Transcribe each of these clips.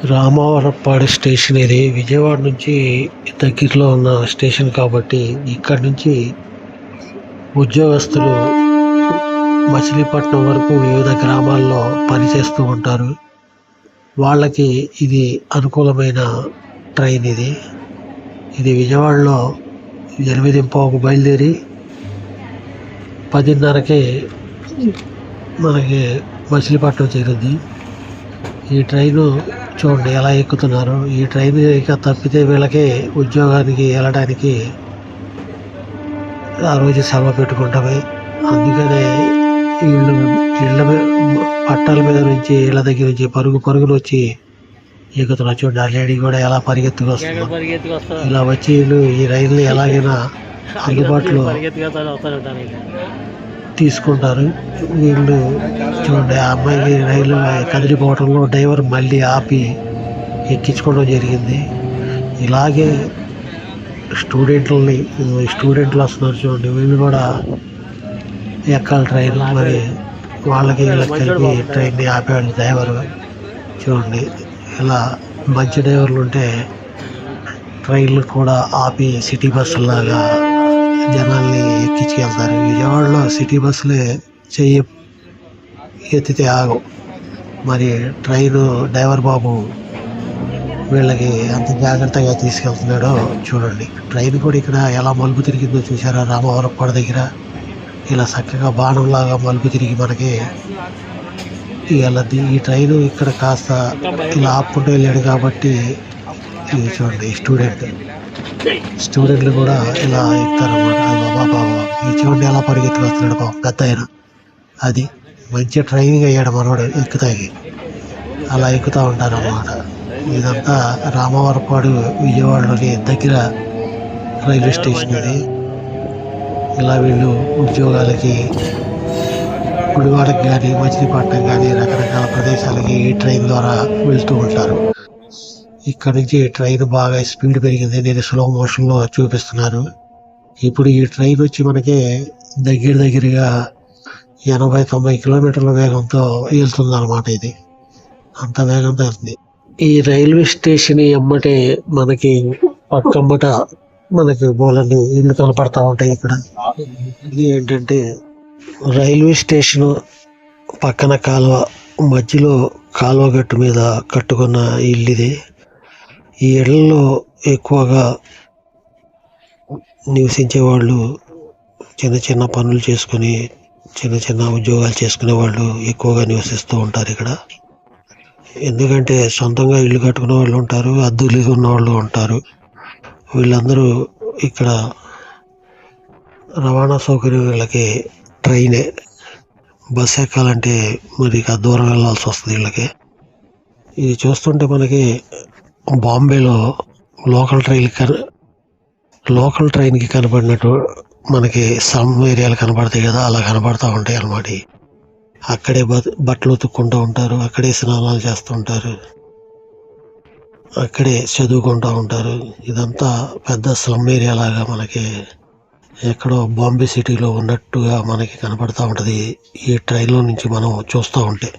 Ramavarappadu station ఇది విజయవాడ నుంచి దగ్గరలో ఉన్న స్టేషన్ కాబట్టి ఇక్కడి నుంచి ఉద్యోగస్తులు మచిలీపట్నం వరకు వివిధ గ్రామాల్లో పనిచేస్తూ ఉంటారు. వాళ్ళకి ఇది అనుకూలమైన ట్రైన్. ఇది విజయవాడలో 8:15కు బయలుదేరి 10:30కి మనకి మచిలీపట్నం చేరుద్ది. ఈ ట్రైను చూడండి ఎలా ఎక్కుతున్నారు. ఈ ట్రైన్ ఇక తప్పితే వీళ్ళకి ఉద్యోగానికి వెళ్ళడానికి ఆ రోజు సెలవు పెట్టుకుంటామే. అందుకనే వీళ్ళు పట్టాల మీద నుంచి ఇళ్ళ దగ్గర నుంచి పరుగులు వచ్చి ఎక్కుతున్నారు. చూడండి ఆ లేడీ కూడా ఎలా పరిగెత్తుకు వస్తున్నారు. ఇలా వచ్చి వీళ్ళు ఈ రైలుని ఎలాగైనా అందుబాటులో తీసుకుంటారు. వీళ్ళు చూడండి ఆ అమ్మాయికి రైలు కదిలిపోవడంలో డ్రైవర్ మళ్ళీ ఆపి ఎక్కించుకోవడం జరిగింది. ఇలాగే స్టూడెంట్లు వస్తున్నారు చూడండి. వీళ్ళు కూడా ఎక్కాలి ట్రైన్. మరి వాళ్ళకి కలిపి ట్రైన్ని ఆపేవాళ్ళు డ్రైవర్. చూడండి ఇలా మంచి డ్రైవర్లు ఉంటే ట్రైన్లు కూడా ఆపి సిటీ బస్సులాగా జనాల్ని ఎక్కించుకెళ్తారు. విజయవాడలో సిటీ బస్సులే చెయ్యి ఎత్తితే ఆగవు. మరి ట్రైను డ్రైవర్ బాబు వీళ్ళకి ఎంత జాగ్రత్తగా తీసుకెళ్తున్నాడో చూడండి. ట్రైన్ కూడా ఇక్కడ ఎలా మలుపు తిరిగిందో చూసారా? రామవరప్పాడు దగ్గర ఇలా చక్కగా బాణంలాగా మలుపు తిరిగి మనకి వెళ్ళద్ది. ఈ ట్రైను ఇక్కడ కాస్త ఇలా ఆపుకుంటూ వెళ్ళాడు కాబట్టి ఇది చూడండి స్టూడెంట్లు కూడా ఇలా ఎక్కుతారన్నమాట. బాబా ఈ చూడండి ఎలా పరిగెత్తుకు వస్తున్నాడు బాబు పెద్ద ఆయన. అది మంచి ట్రైనింగ్ అయ్యాడు మనోడు ఎక్కుతాయి. అలా ఎక్కుతూ ఉంటారు అన్నమాట. ఇదంతా రామవరప్పాడు విజయవాడలోని దగ్గర రైల్వే స్టేషన్ ఇది. ఇలా వీళ్ళు ఉద్యోగాలకి గుడివాడకి కానీ మచిలీపట్నం కానీ రకరకాల ప్రదేశాలకి ఈ ట్రైన్ ద్వారా వెళ్తూ ఉంటారు. ఇక్కడ నుంచి ట్రైన్ బాగా స్పీడ్ పెరిగింది. నేను స్లో మోషన్లో చూపిస్తున్నాను. ఇప్పుడు ఈ ట్రైన్ వచ్చి మనకి దగ్గరగా 80-90 కిలోమీటర్ల వేగంతో వెళ్తుంది అనమాట. ఇది అంత వేగంతో వెళ్తుంది. ఈ రైల్వే స్టేషన్ ఎమ్మటే మనకి పక్కమ్మట మనకి బోలని ఇల్లు కనపడతా ఉంటాయి. ఇక్కడ ఇది ఏంటంటే రైల్వే స్టేషన్ పక్కన కాలువ మధ్యలో కాలువ గట్టు మీద కట్టుకున్న ఇల్లు ఇది. ఈ ఇళ్లలో ఎక్కువగా నివసించే వాళ్ళు చిన్న పనులు చేసుకుని చిన్న ఉద్యోగాలు చేసుకునే వాళ్ళు ఎక్కువగా నివసిస్తూ ఉంటారు ఇక్కడ. ఎందుకంటే సొంతంగా ఇల్లు కట్టుకునే వాళ్ళు ఉంటారు, అద్దెలు ఉన్న వాళ్ళు ఉంటారు. వీళ్ళందరూ ఇక్కడ రవాణా సౌకర్యం వీళ్ళకి ట్రైనే. బస్సు ఎక్కాలంటే మరి ఇక దూరం వెళ్ళాల్సి వస్తుంది వీళ్ళకి. ఇది చూస్తుంటే మనకి బాంబేలో లోకల్ ట్రైన్కి కనపడినట్టు మనకి సమ్ ఏరియాలు కనపడతాయి కదా, అలా కనపడతా ఉంటాయి అన్నమాట. అక్కడే బట్టలు ఉతుక్కుంటూ ఉంటారు, అక్కడే స్నానాలు చేస్తూ ఉంటారు, అక్కడే చదువుకుంటూ ఉంటారు. ఇదంతా పెద్ద స్లమ్ ఏరియా లాగా మనకి ఎక్కడో బాంబే సిటీలో ఉన్నట్టుగా మనకి కనపడతా ఉంటుంది ఈ ట్రైన్లో నుంచి మనం చూస్తూ ఉంటే.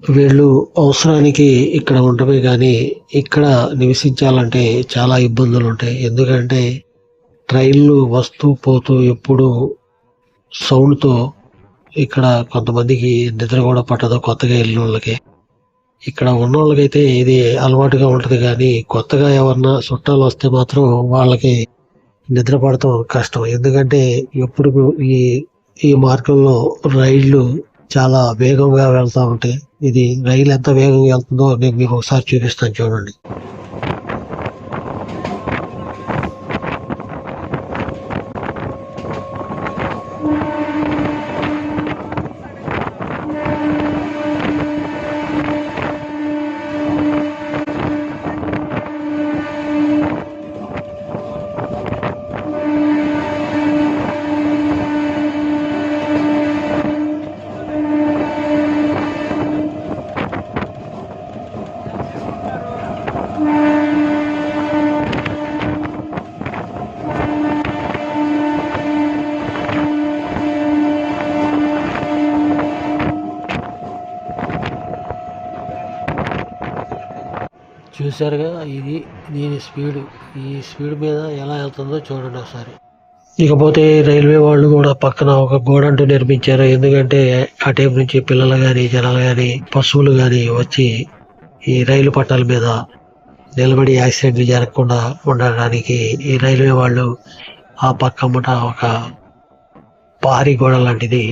వీళ్ళు అవసరానికి ఇక్కడ ఉండమే కానీ ఇక్కడ నివసించాలంటే చాలా ఇబ్బందులు ఉంటాయి. ఎందుకంటే ట్రైన్లు వస్తూ పోతూ ఎప్పుడు సౌండ్తో ఇక్కడ కొంతమందికి నిద్ర కూడా పట్టదు. కొత్తగా వెళ్ళిన వాళ్ళకి, ఇక్కడ ఉన్న వాళ్ళకైతే ఇది అలవాటుగా ఉంటుంది. కానీ కొత్తగా ఎవరన్నా చుట్టాలు వస్తే మాత్రం వాళ్ళకి నిద్ర పడటం కష్టం. ఎందుకంటే ఎప్పుడు ఈ మార్గంలో రైళ్లు చాలా వేగంగా వెళ్తూ ఉంటాయి. ఇది రైలు ఎంత వేగంగా వెళ్తుందో నేను మీకు ఒకసారి చూపిస్తాను చూడండి. చూసారుగా, ఇది దీని స్పీడ్. ఈ స్పీడ్ మీద ఎలా వెళ్తుందో చూడండి ఒకసారి. ఇకపోతే రైల్వే వాళ్ళు కూడా పక్కన ఒక గోడ అంటూ నిర్మించారు. ఎందుకంటే ఆ టైం నుంచి పిల్లలు కానీ, జనాలు కానీ, పశువులు కానీ వచ్చి ఈ రైలు పట్టాల మీద నిలబడి యాక్సిడెంట్లు జరగకుండా ఉండడానికి ఈ రైల్వే వాళ్ళు ఆ పక్కమ్మట ఒక భారీ గోడ లాంటిది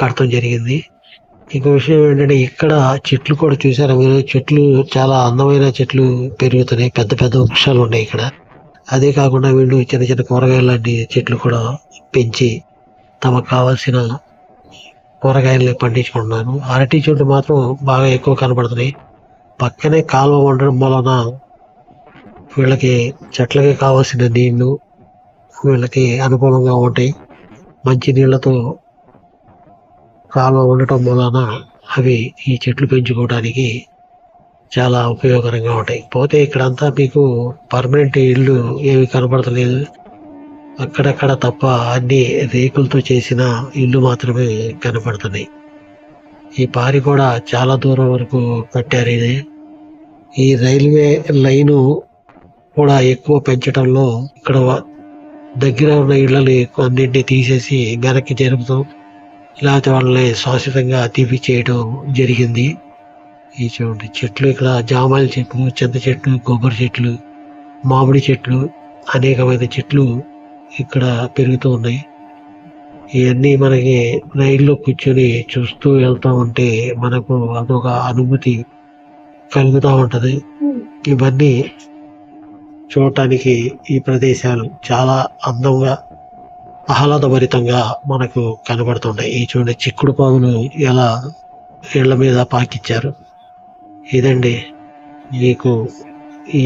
కడతం జరిగింది. ఇంకో విషయం ఏంటంటే, ఇక్కడ చెట్లు కూడా చూసారా మీరు? చెట్లు చాలా అందమైన చెట్లు పెరుగుతున్నాయి. పెద్ద పెద్ద వృక్షాలు ఉన్నాయి ఇక్కడ. అదే కాకుండా వీళ్ళు చిన్న చిన్న కూరగాయలు లాంటి చెట్లు కూడా పెంచి తమకు కావాల్సిన కూరగాయల్ని పండించుకుంటున్నారు. అరటి చెట్లు మాత్రం బాగా ఎక్కువ కనబడుతున్నాయి. పక్కనే కాలువ ఉండడం వలన వీళ్ళకి చెట్లకి కావాల్సిన నీళ్లు వీళ్ళకి అనుకూలంగా ఉంటాయి. మంచి నీళ్లతో కాలువ ఉండటం వలన అవి ఈ చెట్లు పెంచుకోవడానికి చాలా ఉపయోగకరంగా ఉంటాయి. పోతే ఇక్కడంతా మీకు పర్మనెంట్ ఇల్లు ఏమి కనబడతలేదు. అక్కడక్కడ తప్ప అన్ని రేకులతో చేసిన ఇల్లు మాత్రమే కనబడుతున్నాయి. ఈ పారి కూడా చాలా దూరం వరకు కట్టారు. ఇది ఈ రైల్వే లైను కూడా ఎక్కువ పెంచడంలో ఇక్కడ దగ్గర ఉన్న ఇళ్ళని అన్నింటినీ తీసేసి వెనక్కి జరుపుతాం, లేకపోతే వాళ్ళని శాశ్వతంగా తీపిచ్చేయడం జరిగింది. ఈ చూడండి చెట్లు, ఇక్కడ జామాయిల చెట్లు, చింత చెట్లు, కొబ్బరి చెట్లు, మామిడి చెట్లు, అనేకమైన చెట్లు ఇక్కడ పెరుగుతూ ఉన్నాయి. ఇవన్నీ మనకి రైల్లో కూర్చొని చూస్తూ వెళ్తూ ఉంటే మనకు అదొక అనుభూతి కలుగుతూ ఉంటది. ఇవన్నీ చూడటానికి ఈ ప్రదేశాలు చాలా అందంగా, ఆహ్లాదభరితంగా మనకు కనబడుతుంటాయి. ఈ చూడండి చిక్కుడు పాములు ఎలా ఇళ్ల మీద పాకిచ్చారు. ఇదండి మీకు ఈ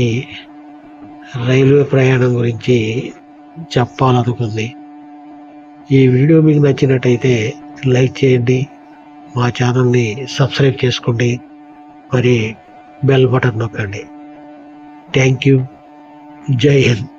రైల్వే ప్రయాణం గురించి చెప్పాలనుకుంది. ఈ వీడియో మీకు నచ్చినట్టయితే లైక్ చేయండి, మా ఛానల్ని సబ్స్క్రైబ్ చేసుకోండి, మరి బెల్ బటన్ నొక్కండి. Thank you. జై హింద్.